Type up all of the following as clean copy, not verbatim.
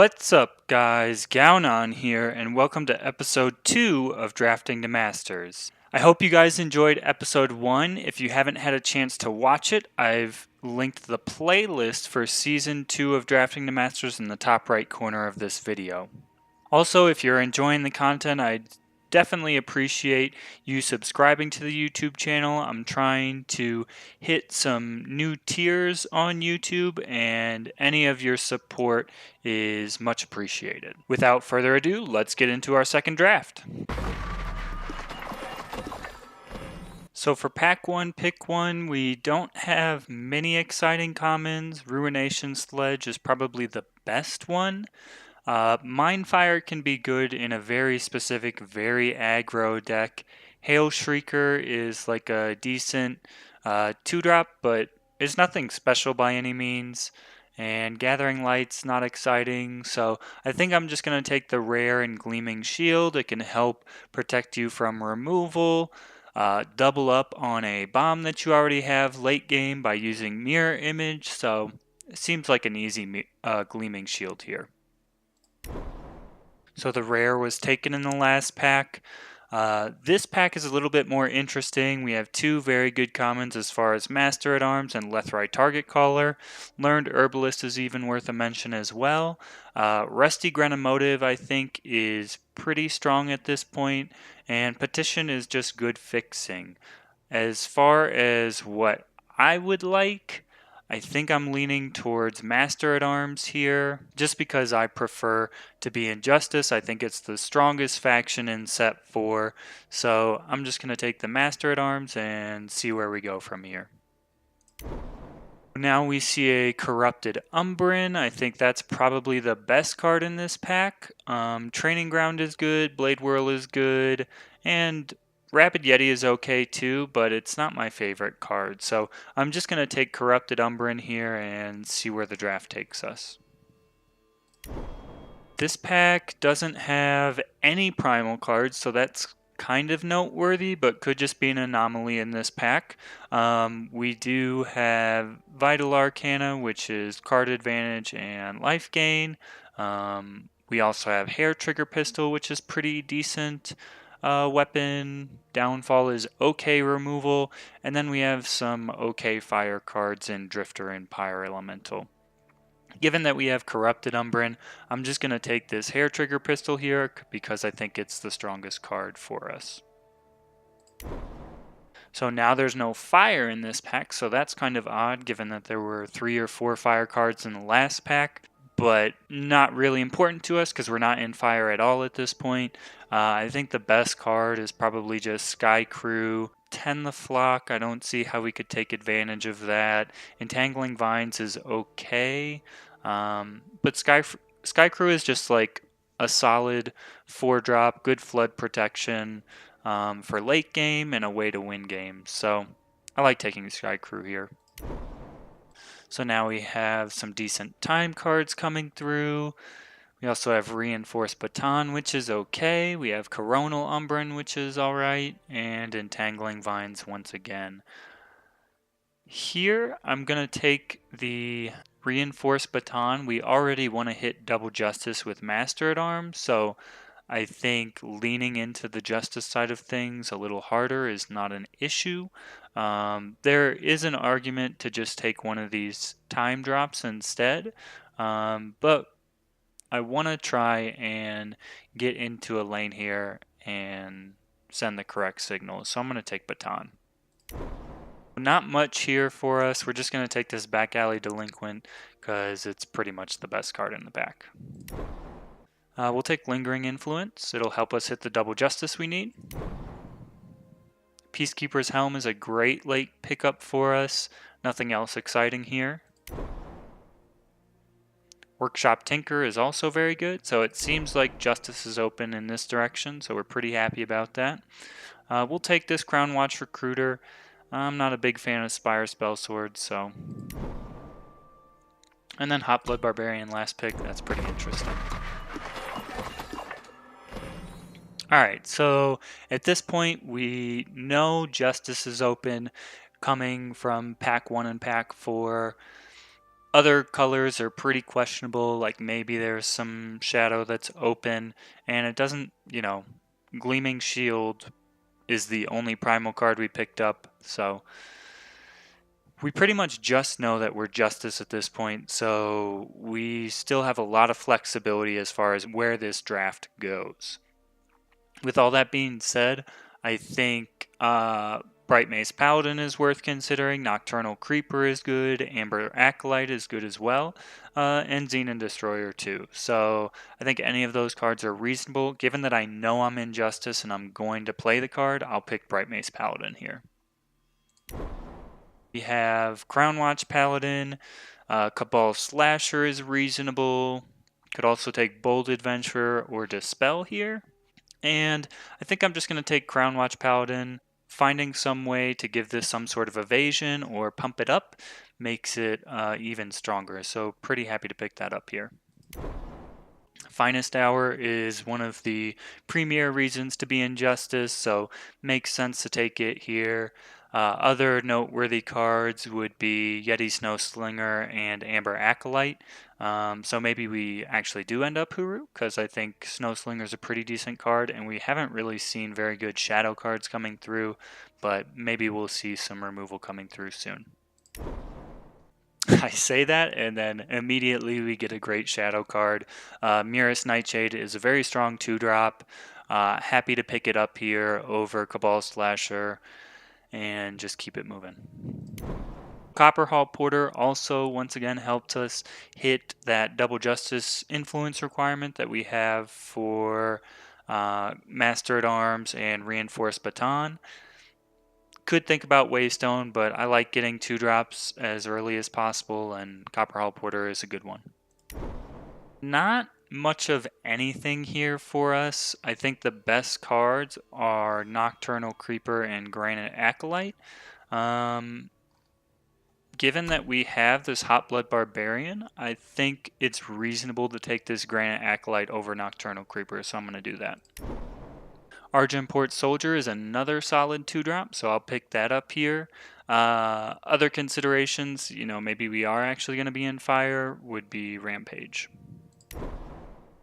What's up, guys? Gaonan here, and welcome to episode 2 of Drafting to Masters. I hope you guys enjoyed episode 1. If you haven't had a chance to watch it, I've linked the playlist for season 2 of Drafting to Masters in the top right corner of this video. Also, if you're enjoying the content, I'd definitely appreciate you subscribing to the YouTube channel. I'm trying to hit some new tiers on YouTube, and any of your support is much appreciated. Without further ado, let's get into our second draft. So for pack 1, pick 1, we don't have many exciting commons. Ruination Sledge is probably the best one. Mindfire can be good in a very specific, very aggro deck. Hail Shrieker is like a decent 2-drop, but it's nothing special by any means. And Gathering Light's not exciting, so I think I'm just going to take the rare and Gleaming Shield. It can help protect you from removal. Double up on a bomb that you already have late game by using Mirror Image, so it seems like an easy Gleaming Shield here. So the rare was taken in the last pack. This pack is a little bit more interesting. We have two very good commons as far as Master at Arms and Lethrai Target Caller. Learned Herbalist is even worth a mention as well. Rusty Grenamotive, I think, is pretty strong at this point, and Petition is just good fixing. As far as what I would like, I think I'm leaning towards Master at Arms here, just because I prefer to be in Justice. I think it's the strongest faction in set 4, so I'm just going to take the Master at Arms and see where we go from here. Now we see a Corrupted Umbran. I think that's probably the best card in this pack. Training Ground is good, Blade Whirl is good, and Rapid Yeti is okay too, but it's not my favorite card. So I'm just going to take Corrupted Umbran here and see where the draft takes us. This pack doesn't have any primal cards, so that's kind of noteworthy, but could just be an anomaly in this pack. We do have Vital Arcana, which is card advantage and life gain. We also have Hair Trigger Pistol, which is pretty decent. Weapon. Downfall is okay removal, and then we have some okay fire cards in Drifter and Pyre Elemental. Given that we have Corrupted Umbran, I'm just going to take this Hair Trigger Pistol here because I think it's the strongest card for us. So now there's no fire in this pack, so that's kind of odd given that there were 3 or 4 fire cards in the last pack, but not really important to us because we're not in fire at all at this point. I think the best card is probably just Sky Crew. 10 the Flock, I don't see how we could take advantage of that. Entangling Vines is okay, but Sky Crew is just like a solid 4-drop, good flood protection for late game and a way to win games. So I like taking Sky Crew here. So now we have some decent time cards coming through. We also have Reinforced Baton, which is okay. We have Coronal Umbran, which is alright. And Entangling Vines once again. Here, I'm going to take the Reinforced Baton. We already want to hit double Justice with Master at Arms, so I think leaning into the Justice side of things a little harder is not an issue. There is an argument to just take one of these time drops instead, but I want to try and get into a lane here and send the correct signal, so I'm going to take Baton. Not much here for us. We're just going to take this Back Alley Delinquent because it's pretty much the best card in the pack. We'll take Lingering Influence. It'll help us hit the double Justice we need. Peacekeeper's Helm is a great late pickup for us. Nothing else exciting here. Workshop Tinker is also very good, so it seems like Justice is open in this direction, so we're pretty happy about that. We'll take this Crown Watch Recruiter. I'm not a big fan of Spire Spellsword, so... And then Hot Blood Barbarian last pick, that's pretty interesting. Alright, so at this point we know Justice is open coming from pack 1 and pack 4. Other colors are pretty questionable, like maybe there's some shadow that's open, and it doesn't, Gleaming Shield is the only primal card we picked up, so we pretty much just know that we're Justice at this point, so we still have a lot of flexibility as far as where this draft goes. With all that being said, I think Bright Mace Paladin is worth considering, Nocturnal Creeper is good, Amber Acolyte is good as well, and Xenon Destroyer too. So I think any of those cards are reasonable. Given that I know I'm in Justice and I'm going to play the card, I'll pick Bright Mace Paladin here. We have Crown Watch Paladin, Cabal Slasher is reasonable. Could also take Bold Adventurer or Dispel here. And I think I'm just going to take Crown Watch Paladin. Finding some way to give this some sort of evasion or pump it up makes it even stronger. So pretty happy to pick that up here. Finest Hour is one of the premier reasons to be in Justice, so makes sense to take it here. Other noteworthy cards would be Yeti Snowslinger and Amber Acolyte. So maybe we actually do end up Huru, because I think Snowslinger is a pretty decent card, and we haven't really seen very good shadow cards coming through, but maybe we'll see some removal coming through soon. I say that, and then immediately we get a great shadow card. Mirror's Nightshade is a very strong 2-drop. Happy to pick it up here over Cabal Slasher and just keep it moving. Copperhall Porter also once again helped us hit that double justice influence requirement that we have for Master at Arms and Reinforced Baton. Could think about Waystone, but I like getting 2-drops as early as possible, and Copperhall Porter is a good one. Not much of anything here for us. I think the best cards are Nocturnal Creeper and Granite Acolyte. Given that we have this Hot Blood Barbarian, I think it's reasonable to take this Granite Acolyte over Nocturnal Creeper, so I'm going to do that. Argenport Soldier is another solid 2-drop, so I'll pick that up here. Other considerations, maybe we are actually going to be in fire, would be Rampage.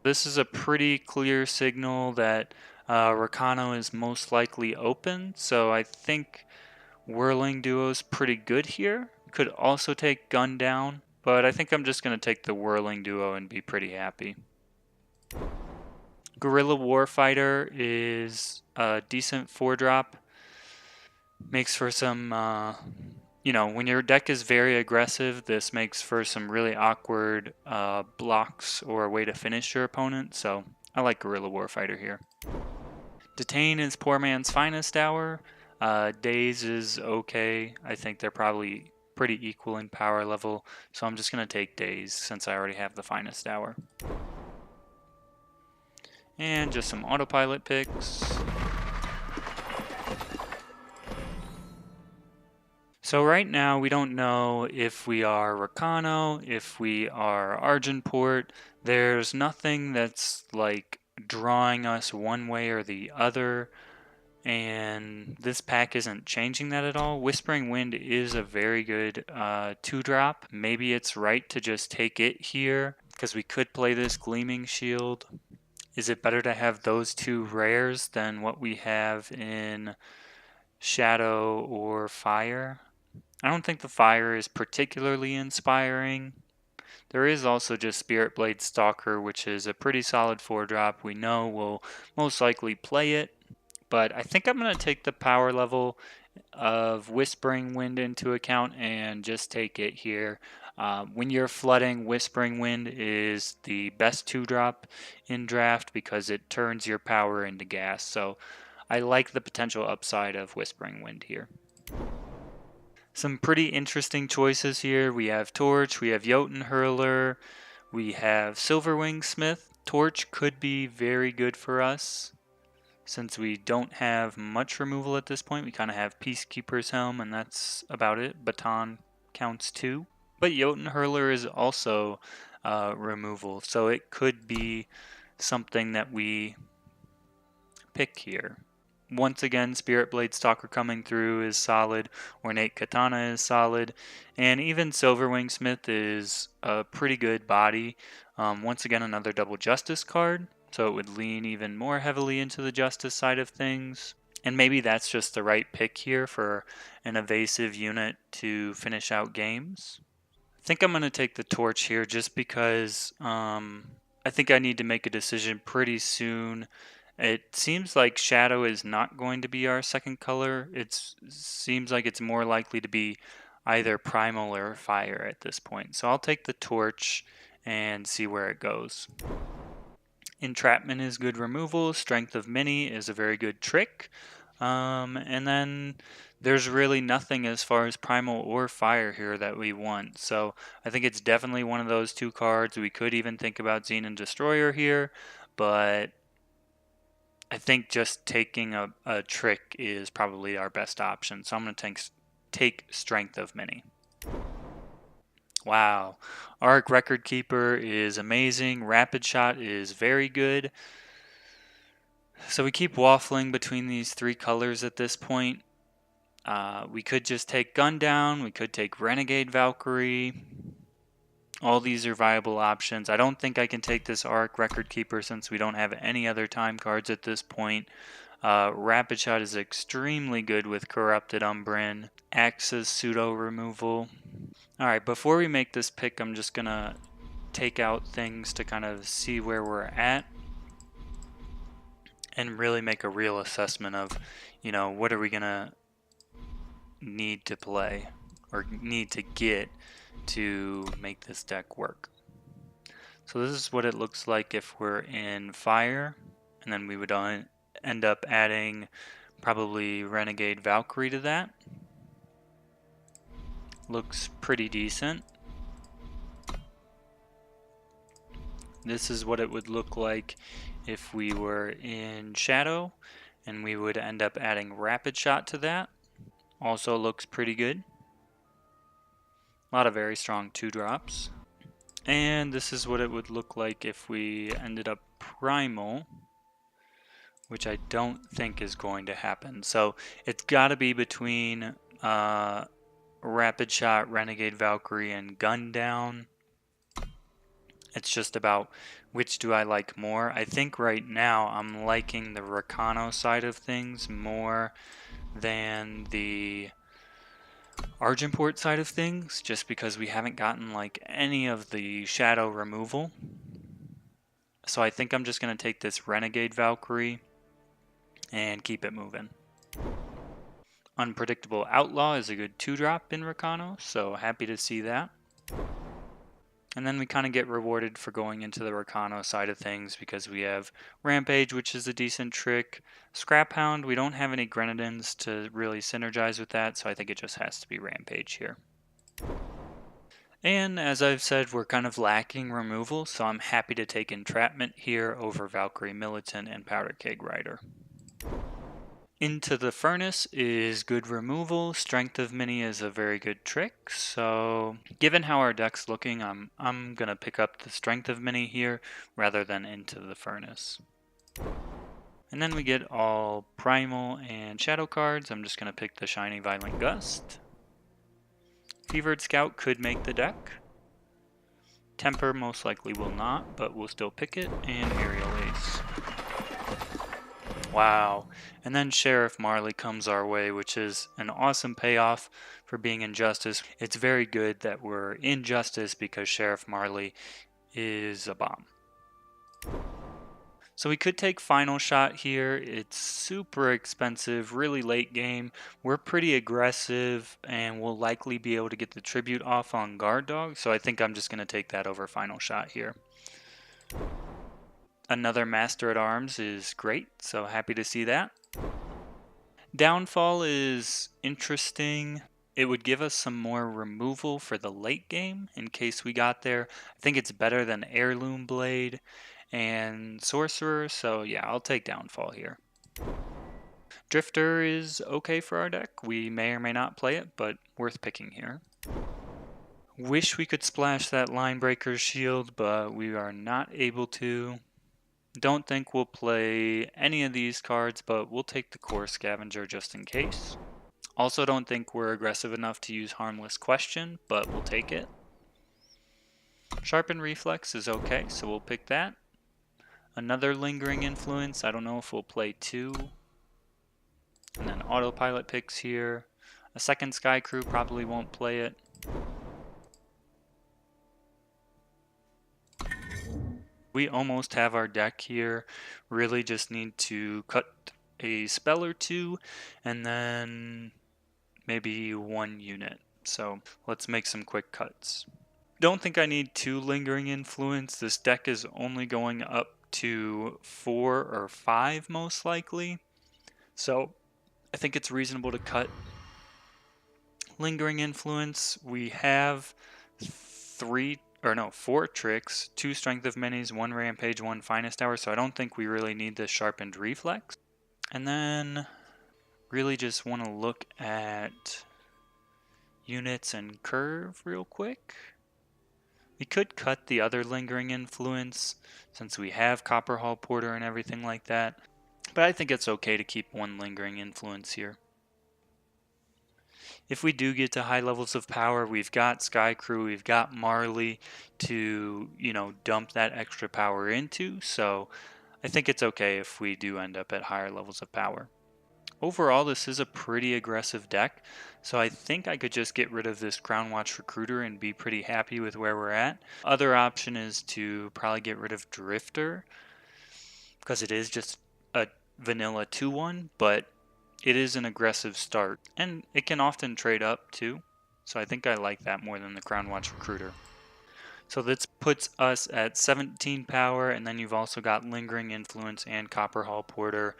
This is a pretty clear signal that Rakano is most likely open, so I think Whirling Duo is pretty good here. Could also take Gun Down, but I think I'm just going to take the Whirling Duo and be pretty happy. Guerrilla Warfighter is a decent 4-drop. Makes for some, when your deck is very aggressive, this makes for some really awkward blocks or a way to finish your opponent. So I like Guerrilla Warfighter here. Detain is Poor Man's Finest Hour. Daze is okay. I think they're probably pretty equal in power level. So I'm just going to take Daze since I already have the Finest Hour. And just some autopilot picks. So right now we don't know if we are Rakano, if we are Argenport. There's nothing that's like drawing us one way or the other, and this pack isn't changing that at all. Whispering Wind is a very good 2-drop. Maybe it's right to just take it here because we could play this Gleaming Shield. Is it better to have those 2 rares than what we have in Shadow or Fire? I don't think the Fire is particularly inspiring. There is also just Spirit Blade Stalker, which is a pretty solid 4-drop. We know we'll most likely play it, but I think I'm going to take the power level of Whispering Wind into account and just take it here. When you're flooding, Whispering Wind is the best 2-drop in draft because it turns your power into gas. So I like the potential upside of Whispering Wind here. Some pretty interesting choices here. We have Torch, we have Jotun Hurler, we have Silverwing Smith. Torch could be very good for us since we don't have much removal at this point. We kind of have Peacekeeper's Helm, and that's about it. Baton counts too. But Jotun Hurler is also removal, so it could be something that we pick here. Once again, Spirit Blade Stalker coming through is solid, Ornate Katana is solid, and even Silverwing Smith is a pretty good body. Once again, another double Justice card, so it would lean even more heavily into the Justice side of things. And maybe that's just the right pick here for an evasive unit to finish out games. I think I'm going to take the Torch here just because I think I need to make a decision pretty soon. It seems like Shadow is not going to be our second color. It seems like it's more likely to be either Primal or Fire at this point. So I'll take the Torch and see where it goes. Entrapment is good removal. Strength of Many is a very good trick. And then there's really nothing as far as Primal or Fire here that we want. So I think it's definitely one of those two cards. We could even think about Xenon Destroyer here, but I think just taking a trick is probably our best option. So I'm going to take Strength of Many. Wow. Arc Record Keeper is amazing. Rapid Shot is very good. So we keep waffling between these three colors at this point. We could just take Gun Down. We could take Renegade Valkyrie. All these are viable options. I don't think I can take this Arc Record Keeper since we don't have any other time cards at this point. Rapid Shot is extremely good with Corrupted Umbrin. Axe's pseudo removal. Alright, before we make this pick, I'm just going to take out things to kind of see where we're at and really make a real assessment of, what are we going to need to play or need to get to make this deck work. So this is what it looks like if we're in Fire, and then we would end up adding probably Renegade Valkyrie to that. Looks pretty decent. This is what it would look like if we were in Shadow, and we would end up adding Rapid Shot to that. Also looks pretty good. A lot of very strong 2-drops. And this is what it would look like if we ended up Primal, which I don't think is going to happen. So it's got to be between Rapid Shot, Renegade Valkyrie, and Gun Down. It's just about which do I like more. I think right now I'm liking the Rakano side of things more than the Argenport side of things, just because we haven't gotten like any of the shadow removal. So I think I'm just going to take this Renegade Valkyrie and keep it moving. Unpredictable Outlaw is a good 2-drop in Rakano, so happy to see that. And then we kind of get rewarded for going into the Rakano side of things because we have Rampage, which is a decent trick. Scrap Hound, we don't have any Grenadins to really synergize with that, so I think it just has to be Rampage here. And as I've said, we're kind of lacking removal, so I'm happy to take Entrapment here over Valkyrie Militant and Powder Keg Rider. Into the Furnace is good removal. Strength of Many is a very good trick. So given how our deck's looking, I'm going to pick up the Strength of Many here rather than Into the Furnace. And then we get all Primal and Shadow cards. I'm just going to pick the Shiny Violent Gust. Fevered Scout could make the deck. Temper most likely will not, but we'll still pick it. And Aerial Ace. Wow. And then Sheriff Marley comes our way, which is an awesome payoff for being in Justice. It's very good that we're in Justice because Sheriff Marley is a bomb. So we could take Final Shot here. It's super expensive, really late game. We're pretty aggressive and we'll likely be able to get the tribute off on Guard Dog. So I think I'm just going to take that over Final Shot here. Another Master at Arms is great, so happy to see that. Downfall is interesting. It would give us some more removal for the late game in case we got there. I think it's better than Heirloom Blade and Sorcerer, so yeah, I'll take Downfall here. Drifter is okay for our deck. We may or may not play it, but worth picking here. Wish we could splash that Linebreaker's Shield, but we are not able to. Don't think we'll play any of these cards, but we'll take the Core Scavenger just in case. Also don't think we're aggressive enough to use Harmless Question, but we'll take it. Sharpen Reflex is okay, so we'll pick that. Another Lingering Influence, I don't know if we'll play 2. And then Autopilot picks here. A second Sky Crew probably won't play it. We almost have our deck here. Really just need to cut a spell or 2 and then maybe 1 unit. So let's make some quick cuts. Don't think I need 2 Lingering Influence. This deck is only going up to 4 or 5 most likely. So I think it's reasonable to cut Lingering Influence. We have 4 tricks, 2 Strength of Minis, 1 Rampage, 1 Finest Hour, so I don't think we really need this Sharpened Reflex. And then really just want to look at units and curve real quick. We could cut the other Lingering Influence since we have Copper Hall Porter and everything like that, but I think it's okay to keep 1 Lingering Influence here. If we do get to high levels of power, we've got Sky Crew, we've got Marley to, dump that extra power into, so I think it's okay if we do end up at higher levels of power. Overall, this is a pretty aggressive deck, so I think I could just get rid of this Crown Watch Recruiter and be pretty happy with where we're at. Other option is to probably get rid of Drifter, because it is just a vanilla 2-1, but it is an aggressive start, and it can often trade up too, so I think I like that more than the Crown Watch Recruiter. So this puts us at 17 power, and then you've also got Lingering Influence and Copper Hall Porter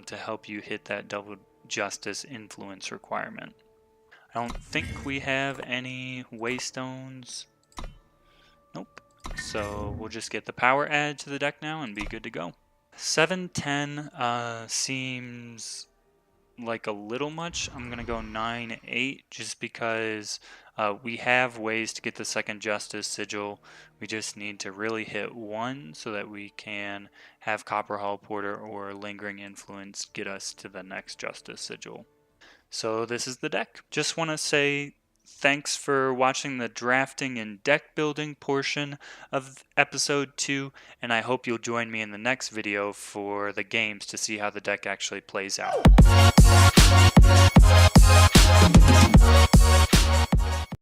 to help you hit that double Justice influence requirement. I don't think we have any Waystones. Nope. So we'll just get the power added to the deck now and be good to go. 7-10 seems like a little much. I'm gonna go 9-8 just because we have ways to get the second Justice Sigil. We just need to really hit 1 so that we can have Copper Hall Porter or Lingering Influence get us to the next Justice Sigil. So this is the deck. Just want to say thanks for watching the drafting and deck building portion of episode 2, and I hope you'll join me in the next video for the games to see how the deck actually plays out.